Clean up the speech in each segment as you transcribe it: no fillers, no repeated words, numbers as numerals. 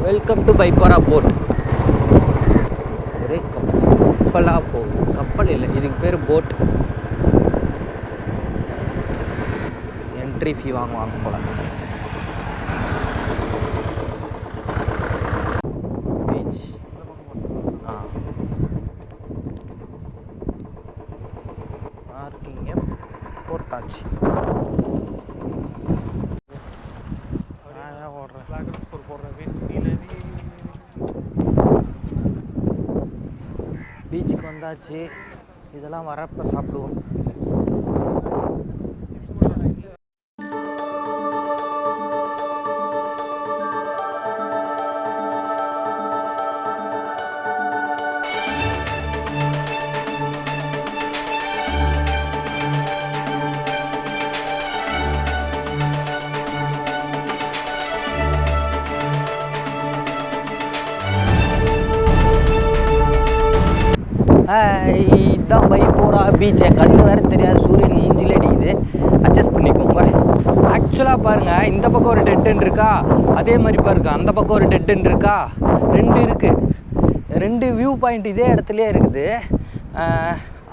Welcome to பைப்பாரா boat. ஒரே கப்பலாக போகுது. கப்பல் இல்லை, இதுக்கு பேர் போட். என்ட்ரி ஃபீ வாங்குவாங்க போல. பீச் பார்க்கிங்க போட்டாச்சு. பீச்சுக்கு வந்தாச்சு. இதெல்லாம் வரப்போ சாப்பிடுவோம். இதுதான் பைப்போரா பீச்சை. கண்ணு வேறு தெரியாது, சூரியன் மூஞ்சிலே அடிக்குது. அட்ஜஸ்ட் பண்ணிக்கோங்க. ஆக்சுவலாக பாருங்கள், இந்த பக்கம் ஒரு டெட் எண்ட் இருக்கா, அதே மாதிரி பாருங்க அந்த பக்கம் ஒரு டெட் எண்ட் இருக்கா. ரெண்டு இருக்குது, ரெண்டு வியூ பாயிண்ட் இதே இடத்துலையே இருக்குது.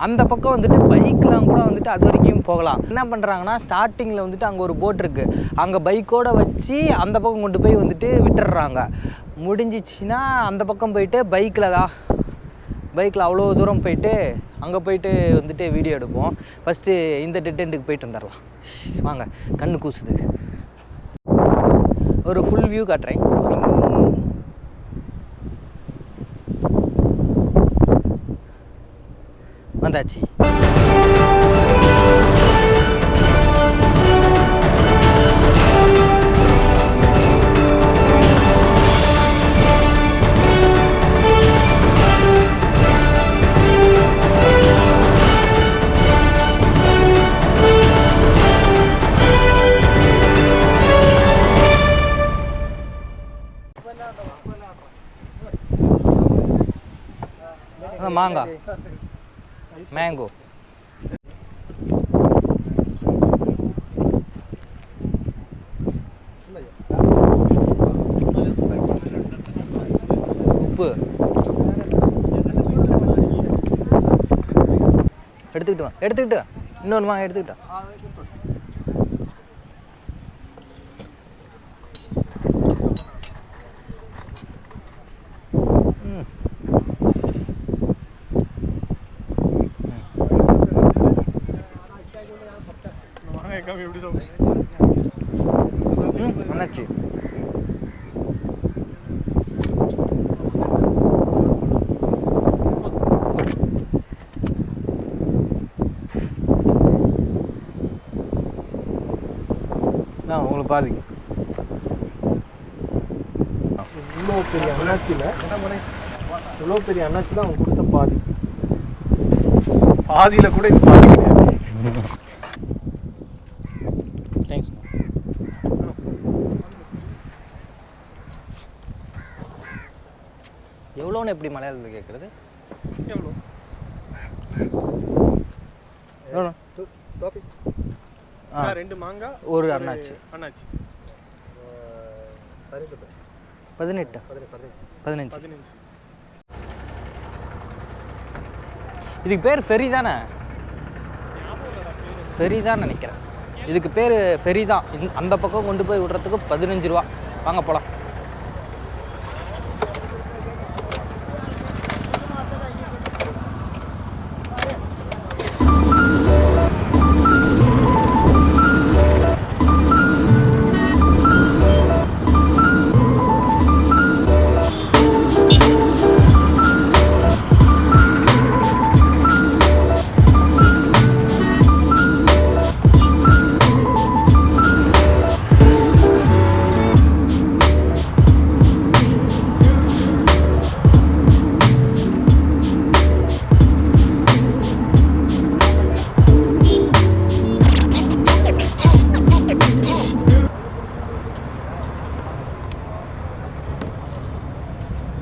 அந்த பக்கம் வந்துட்டு பைக்கெலாம் கூட வந்துட்டு அது வரைக்கும் போகலாம். என்ன பண்ணுறாங்கன்னா, ஸ்டார்டிங்கில் வந்துட்டு அங்கே ஒரு போட் இருக்குது, அங்கே பைக்கோடு வச்சு அந்த பக்கம் கொண்டு போய் வந்துட்டு விட்டுடுறாங்க. முடிஞ்சிச்சின்னா அந்த பக்கம் போயிட்டு பைக்கில் அவ்வளோ தூரம் போயிட்டு அங்கே போயிட்டு வந்துட்டு வீடியோ எடுப்போம். ஃபஸ்ட்டு இந்த டெட் எண்டுக்கு போயிட்டு வந்துடலாம். வாங்க, கண்ணு கூசுது. ஒரு ஃபுல் வியூ காட்டுறேன். வந்தாச்சு. மாங்காய், மேங்கோ. உப்பு எடுத்துக்கிட்டு இன்னொன்று வாங்க, எடுத்துக்கிட்டா. என்னாச்சு? உங்களுக்கு பாதிக்கு இவ்வளோ பெரிய அண்ணாச்சியில் அவங்க கொடுத்த பாதியில் கூட இது பாதி கிடையாது. தேங்க்ஸ். எவ்வளோன்னு எப்படி மலையாளத்தில் கேட்குறது? எவ்வளோ? ரெண்டு மாங்காய், ஒரு அண்ணாச்சி. 15. இதுக்கு பேர் ஃபெரி தானே? ஃபெரி தான் நினைக்கிறேன். இதுக்கு பேர் ஃபெரி தான். அந்த பக்கம் கொண்டு போய் விடுறதுக்கு 15 ரூபா. வாங்க போகலாம்.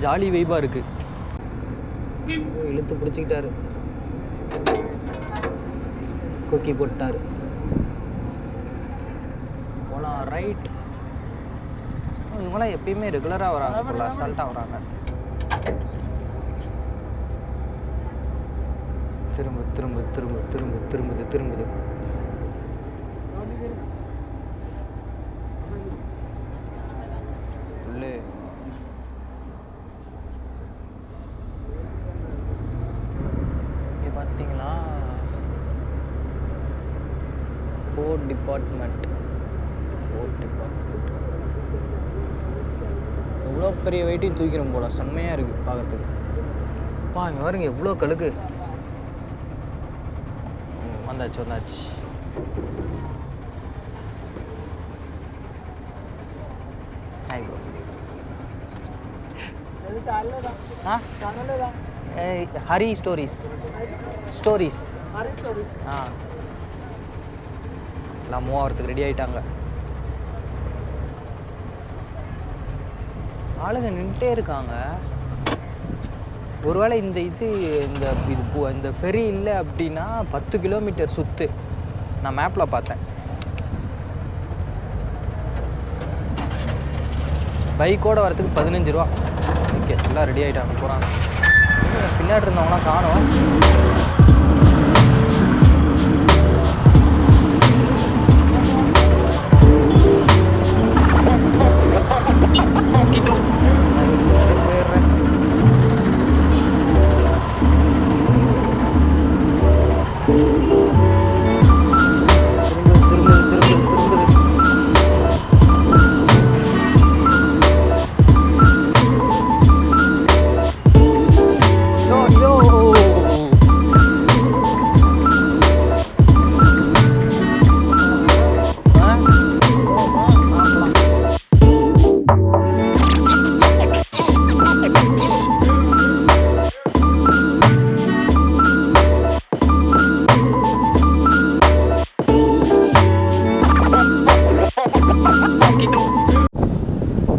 ஜாலி வைப்பாக இருக்குது. இழுத்து பிடிச்சிக்கிட்டாரு, கொக்கி போட்டார். போலாம் ரைட். இவங்களாம் எப்பயுமே ரெகுலராக வராங்க போல, அசால்ட்டாக வராங்க. திரும்புது. உள்ளே இங்கே பார்த்தீங்களா, போர்ட் டிபார்ட்மெண்ட். எவ்வளோ பெரிய வெயிட்டையும் தூக்கிறோம் போல, செம்மையாக இருக்குது பார்க்குறதுக்கு. இங்கே பாருங்க எவ்வளோ கழுகு. வந்தாச்சு. Hi bro. ஹரி ஸ்டோரிஸ். எல்லாம் மூவ் ஆகிறதுக்கு ரெடி ஆகிட்டாங்க. ஆளுங்க நின்றுட்டே இருக்காங்க. ஒருவேளை இந்த ஃபெரி இல்லை அப்படின்னா 10 கிலோமீட்டர் சுற்று. நான் மேப்பில் பார்த்தேன். பைக்கோடு வரத்துக்கு 15 ரூபா. ஓகே, எல்லாம் ரெடி ஆகிட்டாங்க, போகிறாங்க. பின்னாடி இருந்தவங்களாம் காணோம்.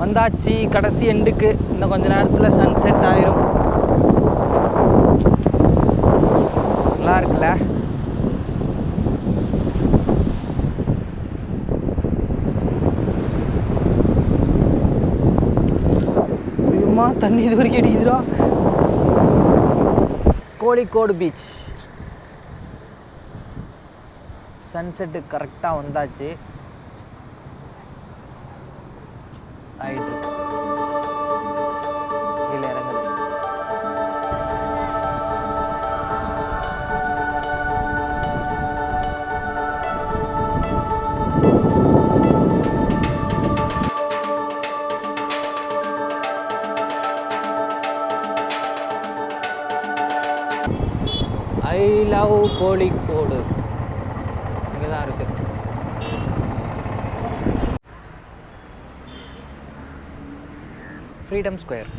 வந்தாச்சு கடைசி எண்டுக்கு. இன்னும் கொஞ்ச நேரத்தில் சன்செட் ஆயிரும். நல்லா இருக்குல்ல? தண்ணி இது வரைக்கும் அடிக்குதுடா. கோழிக்கோடு பீச் சன்செட்டு கரெக்டாக வந்தாச்சு. ஆயிட்டு கீழே இறங்குது. I love Kozhikode. இங்கே தான் இருக்குது. ஃப்ரீடம் ஸ்கொயர்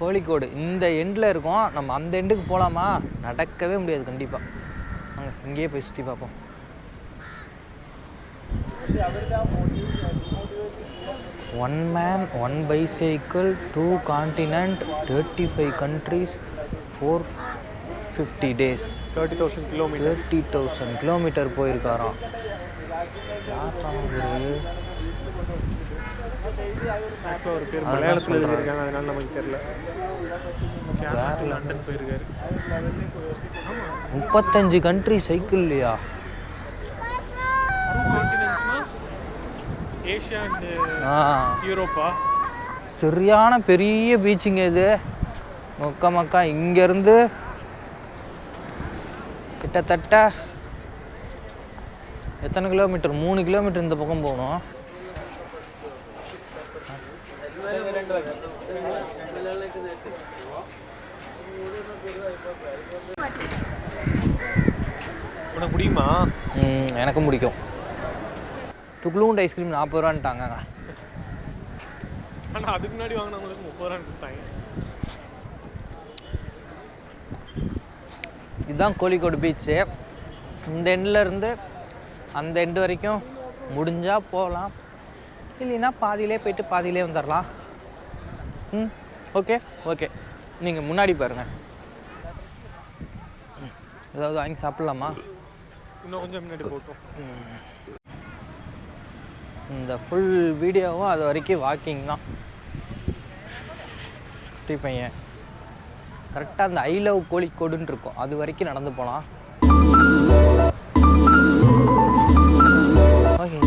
கோழிக்கோடு இந்த எண்டில் இருக்கோம். நம்ம அந்த எண்டுக்கு போகலாமா? நடக்கவே முடியாது கண்டிப்பாக. அங்கே இங்கேயே போய் சுற்றி பார்ப்போம். One man 1 bicycle 2 continent 35 countries 450 days 30,000 kilometer போயிருக்காராம். ஒரு பேர் மலையாளத்தில் எழுதியிருக்காங்க, அதனால நமக்கு தெரியல. 35 கண்ட்ரி சைக்கிள் இல்லையா? Asia and Europa. சரியான பெரிய பீச்சுங்க இது. மக்கா இங்கேருந்து கிட்டத்தட்ட எத்தனை கிலோமீட்டர்? 3 கிலோமீட்டர் இந்த பக்கம் போகணும். உனக்கு முடியுமா? எனக்கும் பிடிக்கும். துக்குலூண்டு ஐஸ்கிரீம் 40 ரூபான்ட்டாங்க. ஆனால் அதுக்கு முன்னாடி வாங்கினவங்களுக்கு 30 ரூபான்னு கொடுத்தாங்க. இதுதான் கோழிக்கோடு பீச்சு. இந்த எண்ட்லேருந்து அந்த எண்டு வரைக்கும் முடிஞ்சால் போகலாம், இல்லைன்னா பாதியிலே போயிட்டு பாதியிலே வந்துடலாம். ஓகே நீங்கள் முன்னாடி பாருங்கள். ஏதாவது வாங்கி சாப்பிட்லாமா? இன்னும் கொஞ்சம் முன்னாடி போட்டோம். இந்த ஃபுல் வீடியோவும் அது வரைக்கும் வாக்கிங் தான். குட்டி பையன் கரெக்டாக அந்த ஐ லவ் கோழிக்கோடுன்னு இருக்கும், அது வரைக்கும் நடந்து போகலாம். ஓகே.